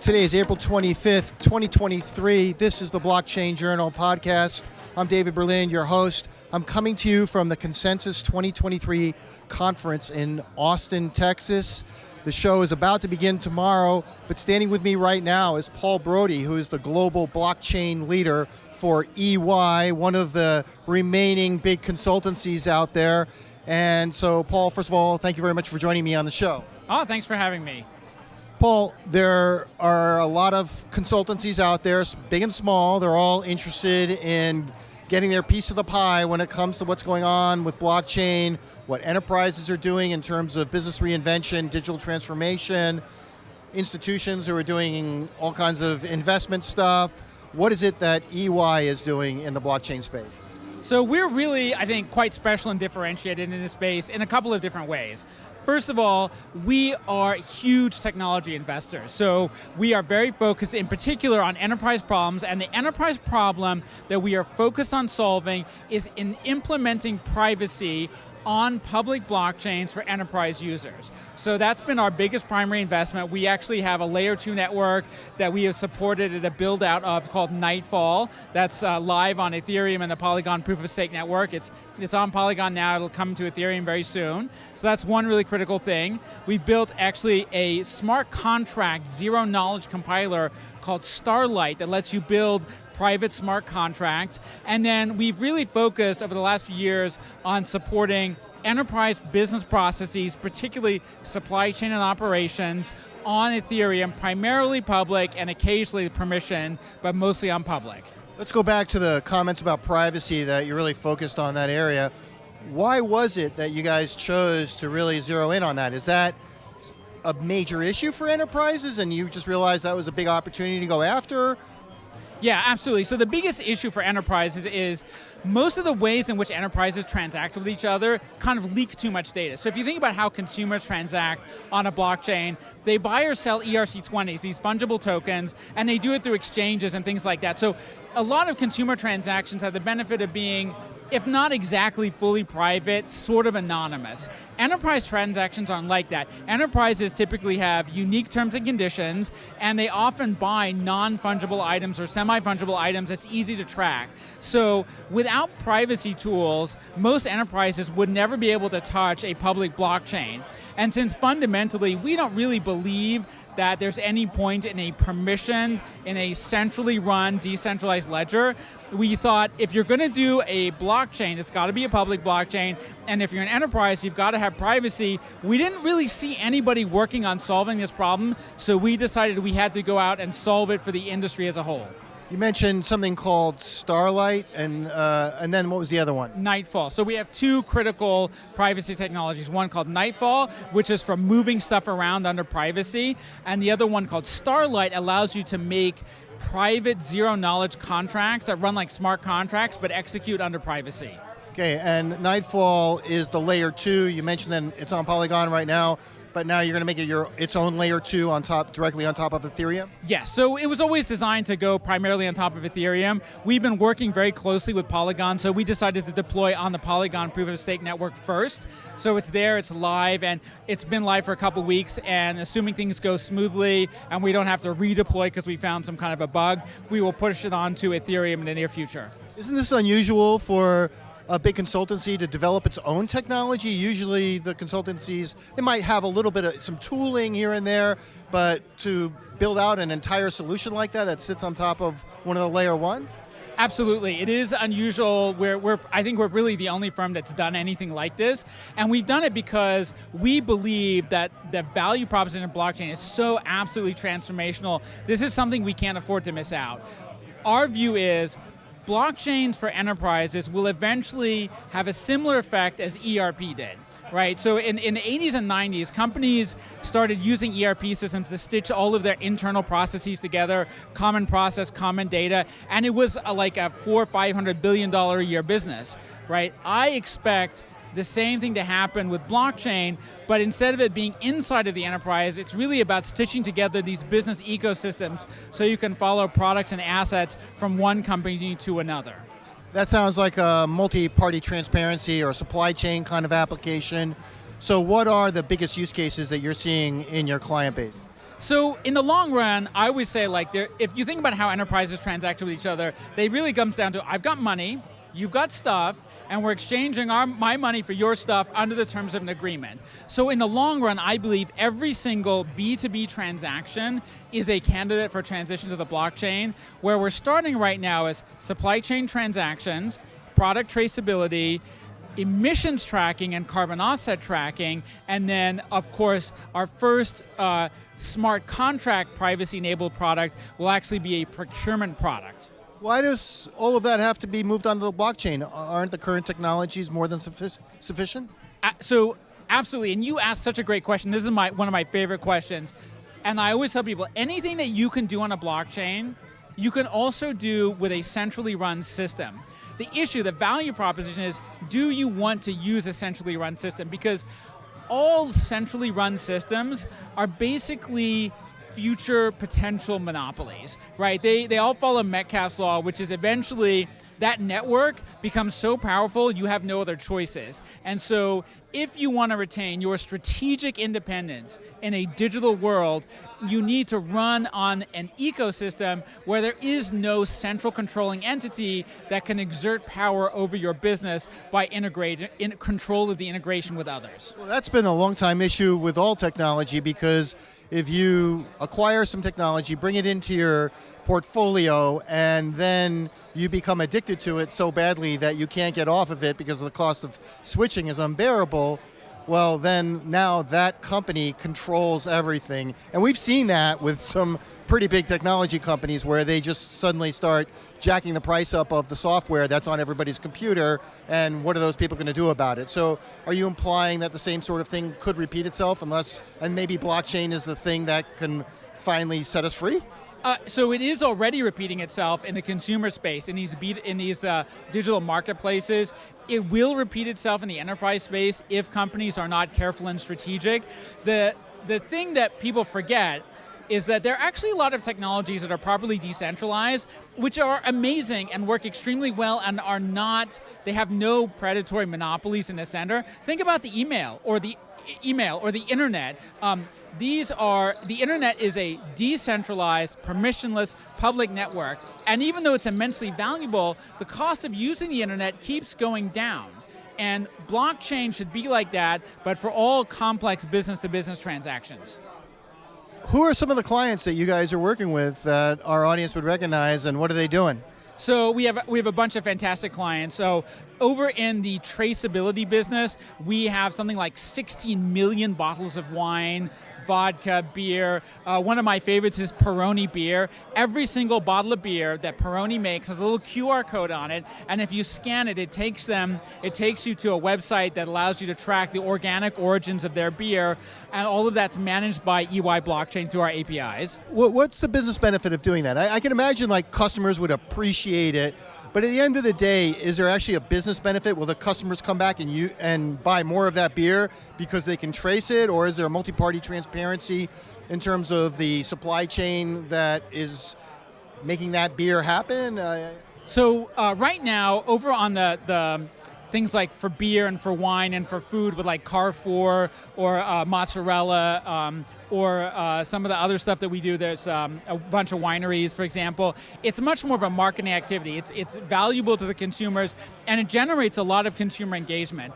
Today is April 25th, 2023. This is the Blockchain Journal podcast. I'm David Berlin, your host. I'm coming to you from the Consensus 2023 conference in Austin, Texas. The show is about to begin tomorrow, but standing with me right now is Paul Brody, who is the global blockchain leader for EY, one of the remaining big consultancies out there. And so, Paul, first of all, thank you very much for joining me on the show. Oh, thanks for having me. Paul, there are a lot of consultancies out there, big and small. They're all interested in getting their piece of the pie when it comes to what's going on with blockchain, what enterprises are doing in terms of business reinvention, digital transformation, institutions who are doing all kinds of investment stuff. What is it that EY is doing in the blockchain space? So we're really, I think, quite special and differentiated in this space in a couple of different ways. First of all, we are huge technology investors. So we are very focused in particular on enterprise problems, and the enterprise problem that we are focused on solving is in implementing privacy on public blockchains for enterprise users. So that's been our biggest primary investment. We actually have a layer 2 network that we have supported at a build out of called Nightfall. That's live on Ethereum and the Polygon proof of stake network. It's on Polygon now, it'll come to Ethereum very soon. So that's one really critical thing. We built actually a smart contract zero knowledge compiler called Starlight that lets you build private smart contracts, and then we've really focused over the last few years on supporting enterprise business processes, particularly supply chain and operations, on Ethereum, primarily public and occasionally permission, but mostly on public. Let's go back to the comments about privacy that you really focused on that area. Why was it that you guys chose to really zero in on that? Is that a major issue for enterprises and you just realized that was a big opportunity to go after? Yeah, absolutely. So the biggest issue for enterprises is most of the ways in which enterprises transact with each other kind of leak too much data. So if you think about how consumers transact on a blockchain, they buy or sell ERC20s, these fungible tokens, and they do it through exchanges and things like that. So a lot of consumer transactions have the benefit of being, if not exactly fully private, sort of anonymous. Enterprise transactions aren't like that. Enterprises typically have unique terms and conditions, and they often buy non-fungible items or semi-fungible items that's easy to track. So without privacy tools, most enterprises would never be able to touch a public blockchain. And since fundamentally, we don't really believe that there's any point in a permissioned, in a centrally run, decentralized ledger, we thought if you're going to do a blockchain, it's got to be a public blockchain, and if you're an enterprise, you've got to have privacy. We didn't really see anybody working on solving this problem, so we decided we had to go out and solve it for the industry as a whole. You mentioned something called Starlight, and then what was the other one? Nightfall. So we have two critical privacy technologies. One called Nightfall, which is for moving stuff around under privacy, and the other one called Starlight allows you to make private zero-knowledge contracts that run like smart contracts but execute under privacy. Okay, and Nightfall is the layer 2. You mentioned that it's on Polygon right now, but now you're going to make it its own layer 2 on top, directly on top of Ethereum? Yes, so it was always designed to go primarily on top of Ethereum. We've been working very closely with Polygon, so we decided to deploy on the Polygon proof of stake network first. So it's there, it's live, and it's been live for a couple weeks, and assuming things go smoothly and we don't have to redeploy because we found some kind of a bug, we will push it onto Ethereum in the near future. Isn't this unusual for a big consultancy to develop its own technology? Usually the consultancies, they might have a little bit of some tooling here and there, but to build out an entire solution like that sits on top of one of the layer 1s? Absolutely, it is unusual. I think we're really the only firm that's done anything like this, and we've done it because we believe that the value proposition of blockchain is so absolutely transformational. This is something we can't afford to miss out. Our view is blockchains for enterprises will eventually have a similar effect as ERP did. Right, so in the 80s and 90s, companies started using ERP systems to stitch all of their internal processes together, common process, common data, and it was like a $400 or $500 billion a year business, right? I expect the same thing to happen with blockchain, but instead of it being inside of the enterprise, it's really about stitching together these business ecosystems so you can follow products and assets from one company to another. That sounds like a multi-party transparency or supply chain kind of application. So what are the biggest use cases that you're seeing in your client base? So in the long run, I always say, like, if you think about how enterprises transact with each other, they really comes down to, I've got money, you've got stuff, and we're exchanging my money for your stuff under the terms of an agreement. So in the long run, I believe every single B2B transaction is a candidate for transition to the blockchain. Where we're starting right now is supply chain transactions, product traceability, emissions tracking and carbon offset tracking, and then, of course, our first smart contract privacy-enabled product will actually be a procurement product. Why does all of that have to be moved onto the blockchain? Aren't the current technologies more than sufficient? So absolutely, and you asked such a great question. This is one of my favorite questions. And I always tell people, anything that you can do on a blockchain, you can also do with a centrally run system. The issue, the value proposition is, do you want to use a centrally run system? Because all centrally run systems are basically future potential monopolies, right? They all follow Metcalfe's law, which is eventually that network becomes so powerful you have no other choices. And so if you want to retain your strategic independence in a digital world, you need to run on an ecosystem where there is no central controlling entity that can exert power over your business by in control of the integration with others. Well, that's been a long time issue with all technology, because if you acquire some technology, bring it into your portfolio, and then you become addicted to it so badly that you can't get off of it because the cost of switching is unbearable, well, then now that company controls everything. And we've seen that with some pretty big technology companies where they just suddenly start jacking the price up of the software that's on everybody's computer, and what are those people going to do about it? So are you implying that the same sort of thing could repeat itself and maybe blockchain is the thing that can finally set us free? So it is already repeating itself in the consumer space, in these digital marketplaces. It will repeat itself in the enterprise space if companies are not careful and strategic. The thing that people forget is that there are actually a lot of technologies that are properly decentralized, which are amazing and work extremely well and they have no predatory monopolies in the center. Think about the email or the internet. The internet is a decentralized, permissionless public network, and even though it's immensely valuable, the cost of using the internet keeps going down. And blockchain should be like that, but for all complex business-to-business transactions. Who are some of the clients that you guys are working with that our audience would recognize, and what are they doing? So we have a bunch of fantastic clients. So over in the traceability business, we have something like 16 million bottles of wine, vodka, beer. One of my favorites is Peroni beer. Every single bottle of beer that Peroni makes has a little QR code on it, and if you scan it, it takes you to a website that allows you to track the organic origins of their beer, and all of that's managed by EY blockchain through our APIs. What's the business benefit of doing that? I can imagine like customers would appreciate it, but at the end of the day, is there actually a business benefit? Will the customers come back and buy more of that beer because they can trace it, or is there a multi-party transparency in terms of the supply chain that is making that beer happen? So right now, over on the things like for beer and for wine and for food with like Carrefour or mozzarella or some of the other stuff that we do, there's a bunch of wineries, for example. It's much more of a marketing activity. It's valuable to the consumers, and it generates a lot of consumer engagement.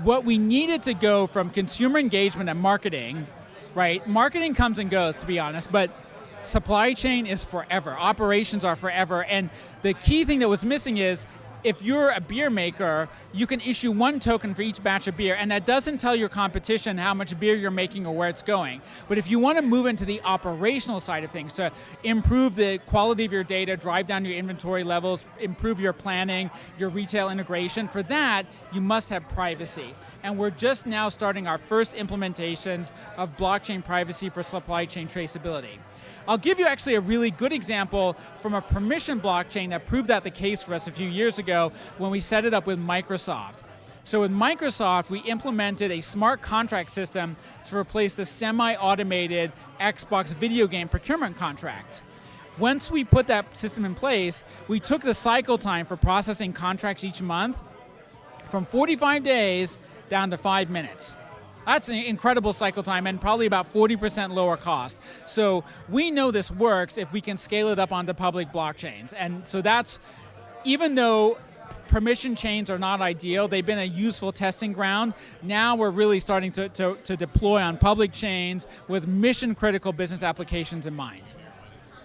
What we needed to go from consumer engagement and marketing, right? Marketing comes and goes, to be honest, but supply chain is forever. Operations are forever, and the key thing that was missing is, if you're a beer maker, you can issue one token for each batch of beer, and that doesn't tell your competition how much beer you're making or where it's going. But if you want to move into the operational side of things, to improve the quality of your data, drive down your inventory levels, improve your planning, your retail integration, for that, you must have privacy. And we're just now starting our first implementations of blockchain privacy for supply chain traceability. I'll give you actually a really good example from a permission blockchain that proved that the case for us a few years ago when we set it up with Microsoft. So with Microsoft, we implemented a smart contract system to replace the semi-automated Xbox video game procurement contracts. Once we put that system in place, we took the cycle time for processing contracts each month from 45 days down to 5 minutes. That's an incredible cycle time and probably about 40% lower cost. So we know this works if we can scale it up onto public blockchains. And so that's, even though permission chains are not ideal, they've been a useful testing ground. Now we're really starting to deploy on public chains with mission critical business applications in mind.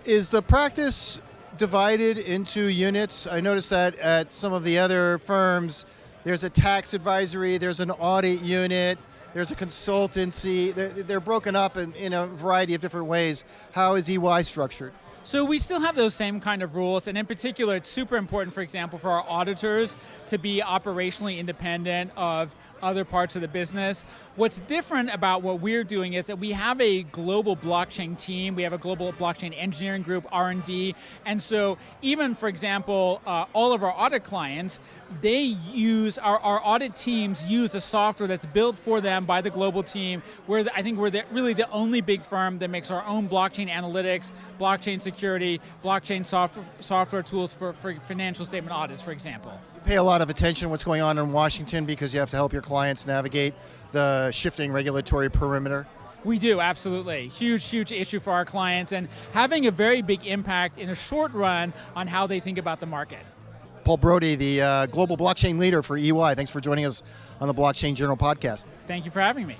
Is the practice divided into units? I noticed that at some of the other firms, there's a tax advisory, there's an audit unit, there's a consultancy. They're broken up in a variety of different ways. How is EY structured? So we still have those same kind of rules, and in particular, it's super important, for example, for our auditors to be operationally independent of other parts of the business. What's different about what we're doing is that we have a global blockchain team, we have a global blockchain engineering group, R&D, and so even, for example, all of our audit clients, they use, our audit teams use a software that's built for them by the global team, where I think we're really the only big firm that makes our own blockchain analytics, blockchain security, blockchain software tools for financial statement audits, for example. Pay a lot of attention to what's going on in Washington because you have to help your clients navigate the shifting regulatory perimeter. We do, absolutely. Huge issue for our clients and having a very big impact in a short run on how they think about the market. Paul Brody, the global blockchain leader for EY. Thanks for joining us on the Blockchain Journal podcast. Thank you for having me.